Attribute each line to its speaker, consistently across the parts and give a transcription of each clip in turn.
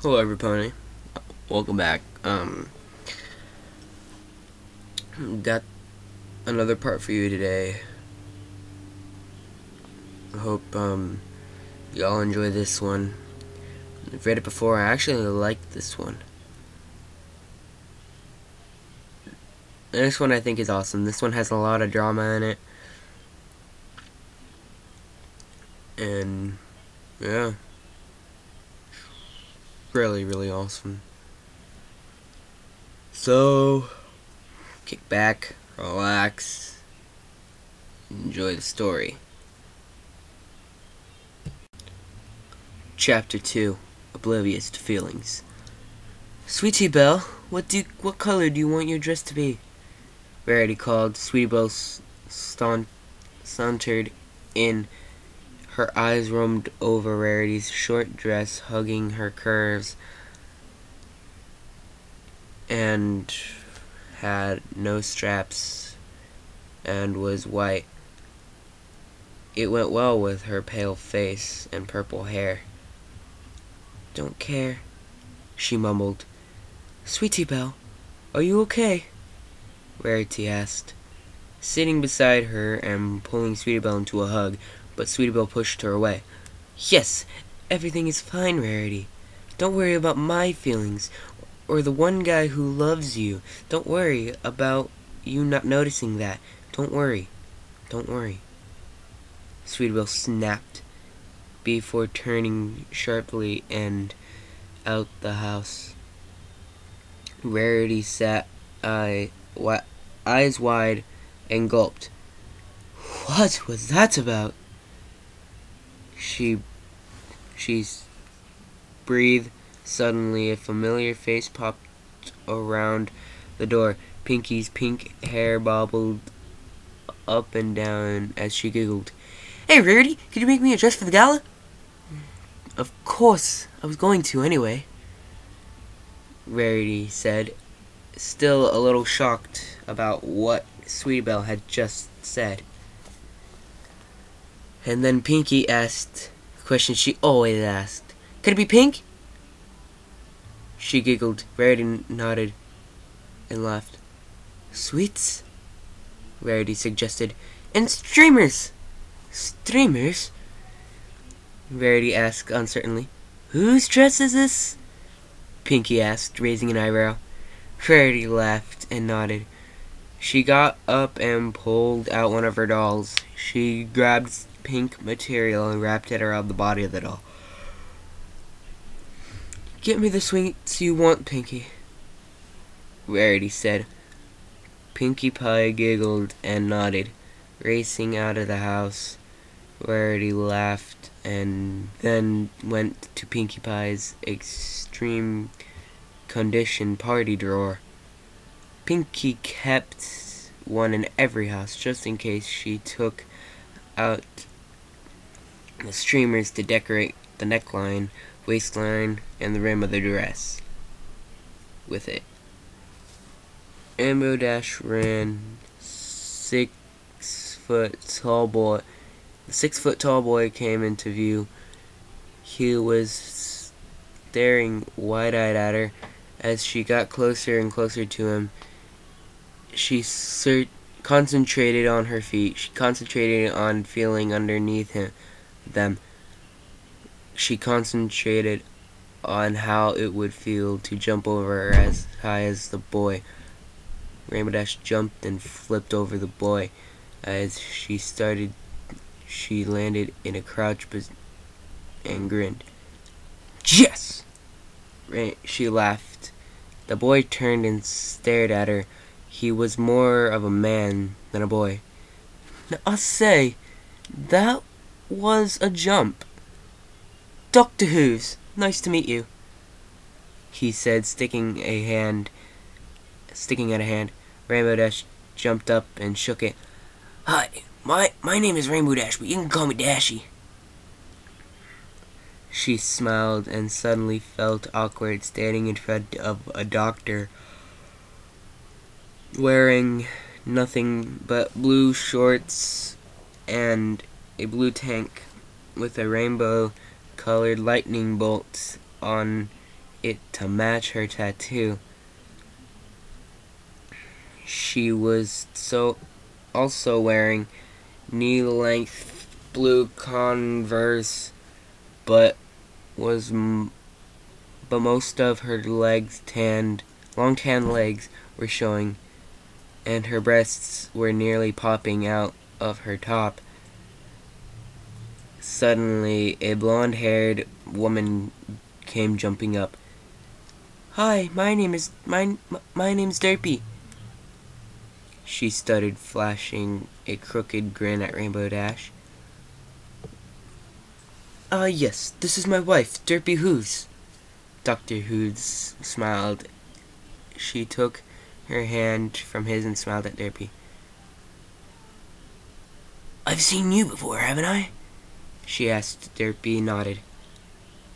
Speaker 1: Hello everybody, welcome back. Got another part for you today. I hope y'all enjoy this one. I've read it before. I actually like this one. And this one I think is awesome. This one has a lot of drama in it. And yeah, really awesome. So kick back, relax, enjoy the story. Chapter 2, Oblivious to Feelings. Sweetie Belle, what color do you want your dress to be? Rarity called. Sweetie Belle sauntered in. Her eyes roamed over Rarity's short dress, hugging her curves, and had no straps and was white. It went well with her pale face and purple hair. Don't care, she mumbled. Sweetie Belle, are you okay? Rarity asked, sitting beside her and pulling Sweetie Belle into a hug, but Sweetie Belle pushed her away. Yes, everything is fine, Rarity. Don't worry about my feelings, or the one guy who loves you. Don't worry about you not noticing that. Don't worry. Sweetie Belle snapped before turning sharply and out the house. Rarity sat eyes wide and gulped. What was that about? She breathed. Suddenly, a familiar face popped around the door. Pinky's pink hair bobbled up and down as she giggled. Hey, Rarity, could you make me a dress for the gala? Of course, I was going to anyway, Rarity said, still a little shocked about what Sweetie Belle had just said. And then Pinky asked the question she always asked. Could it be pink? She giggled. Rarity nodded and laughed. Sweets? Rarity suggested. And streamers! Streamers? Rarity asked uncertainly. Whose dress is this? Pinky asked, raising an eyebrow. Rarity laughed and nodded. She got up and pulled out one of her dolls. She grabbed pink material and wrapped it around the body of the doll. Get me the sweets you want, Pinky, Rarity said. Pinkie Pie giggled and nodded, racing out of the house. Rarity laughed and then went to Pinkie Pie's extreme condition party drawer. Pinky kept one in every house just in case she took out the streamers to decorate the neckline, waistline, and the rim of the dress with it. Rainbow Dash ran. 6-foot tall boy. The 6-foot tall boy came into view. He was staring wide-eyed at her. As she got closer and closer to him, she concentrated on her feet. She concentrated on feeling underneath them. She concentrated on how it would feel to jump over as high as the boy. Rainbow Dash jumped and flipped over the boy. As she landed in a crouch and grinned. Yes! She laughed. The boy turned and stared at her. He was more of a man than a boy. Now, I say, that was a jump. Dr. Who's, nice to meet you, he said, sticking out a hand. Rainbow Dash jumped up and shook it. Hi, my name is Rainbow Dash, but you can call me Dashy. She smiled and suddenly felt awkward standing in front of a doctor wearing nothing but blue shorts and a blue tank with a rainbow-colored lightning bolt on it to match her tattoo. She was also wearing knee-length blue Converse, but most of her long tan legs were showing, and her breasts were nearly popping out of her top. Suddenly, a blonde-haired woman came jumping up. "Hi, my name's Derpy," she stuttered, flashing a crooked grin at Rainbow Dash. Yes, this is my wife, Derpy Hooves." Dr. Hooves smiled. She took her hand from his and smiled at Derpy. "I've seen you before, haven't I?" she asked. Derpy nodded.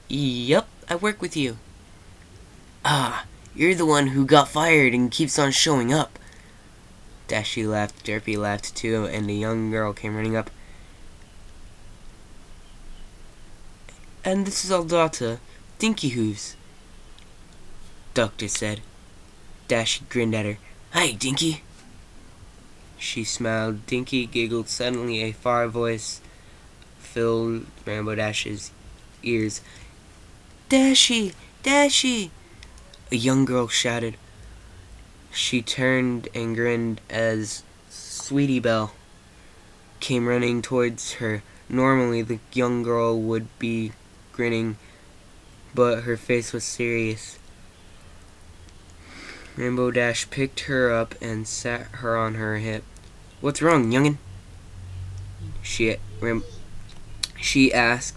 Speaker 1: "Yup, I work with you." "Ah, you're the one who got fired and keeps on showing up." Dashy laughed, Derpy laughed too, and a young girl came running up. "And this is our daughter, Dinky Hooves," Doctor said. Dashy grinned at her. "Hi, Dinky." She smiled. Dinky giggled. Suddenly a far voice filled Rainbow Dash's ears. "Dashy! Dashy!" a young girl shouted. She turned and grinned as Sweetie Belle came running towards her. Normally the young girl would be grinning, but her face was serious. Rainbow Dash picked her up and sat her on her hip. "What's wrong, youngin'?" she asked.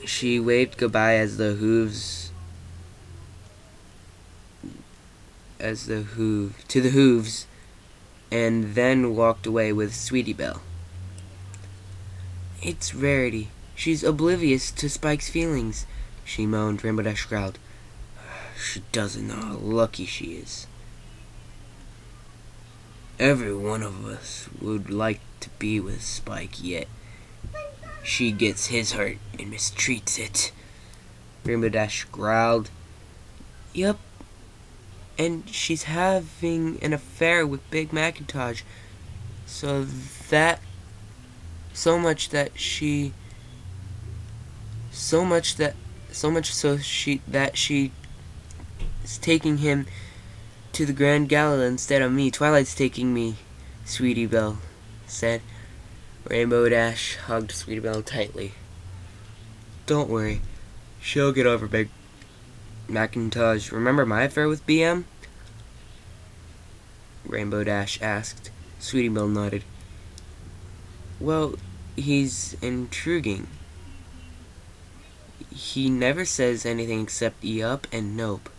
Speaker 1: She waved goodbye to the Hooves, and then walked away with Sweetie Belle. "It's Rarity. She's oblivious to Spike's feelings," she moaned. Rainbow Dash growled. "She doesn't know how lucky she is. Every one of us would like to be with Spike, yet she gets his heart and mistreats it." Rainbow Dash growled. "Yup, and she's having an affair with Big Macintosh, so much that she's taking him to the Grand Gala instead of me. Twilight's taking me," Sweetie Belle said. Rainbow Dash hugged Sweetie Belle tightly. "Don't worry, she'll get over Big Macintosh. Remember my affair with BM?" Rainbow Dash asked. Sweetie Belle nodded. "Well, he's intriguing. He never says anything except yup and nope.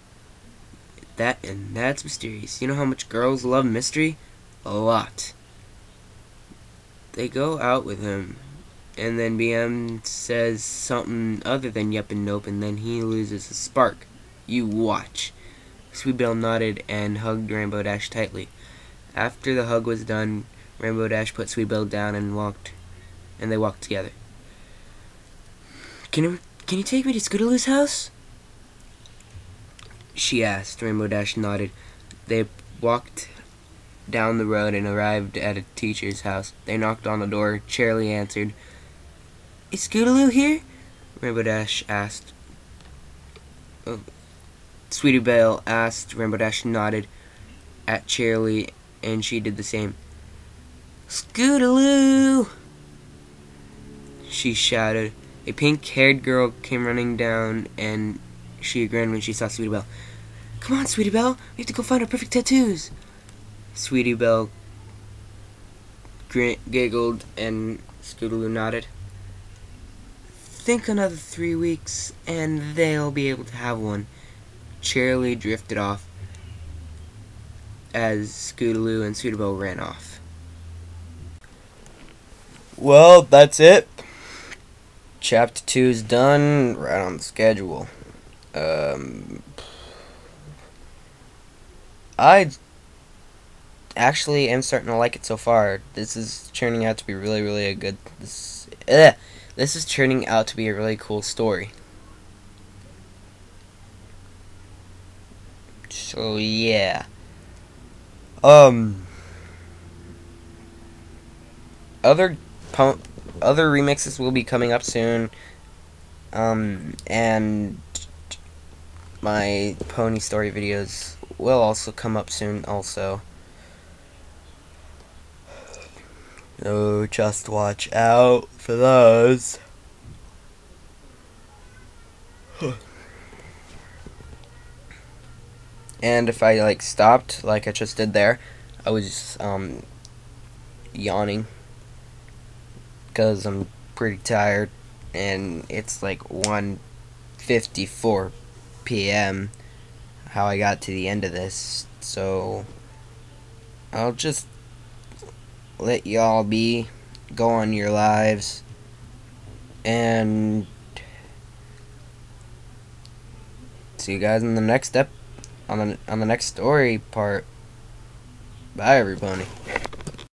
Speaker 1: That's mysterious. You know how much girls love mystery? A lot. They go out with him, and then BM says something other than yup and nope, and then he loses the spark. You watch." Sweetie Belle nodded and hugged Rainbow Dash tightly. After the hug was done, Rainbow Dash put Sweetie Belle down and they walked together. Can you take me to Scootaloo's house?" she asked. Rainbow Dash nodded. They walked down the road and arrived at a teacher's house. They knocked on the door. Charlie answered. "Is Scootaloo here?" Rainbow Dash asked. Sweetie Belle asked. Rainbow Dash nodded at Charlie, and she did the same. "Scootaloo!" she shouted. A pink-haired girl came running down, and she grinned when she saw Sweetie Belle. "Come on, Sweetie Belle, we have to go find our perfect tattoos." Sweetie Belle giggled, and Scootaloo nodded. "Think another 3 weeks, and they'll be able to have one." Charlie drifted off as Scootaloo and Sweetie Belle ran off. Well, that's it. Chapter 2 is done, right on the schedule. I actually am starting to like it so far. This is turning out to be really, really a good. This is turning out to be a really cool story. So yeah. Other other remixes will be coming up soon. And my pony story videos will also come up soon also. So just watch out for those. And if I like stopped like I just did there, I was yawning because I'm pretty tired and it's like 1:54 p.m. how I got to the end of this. So I'll just let y'all go on your lives, and see you guys in the next on the next story part. Bye everybody.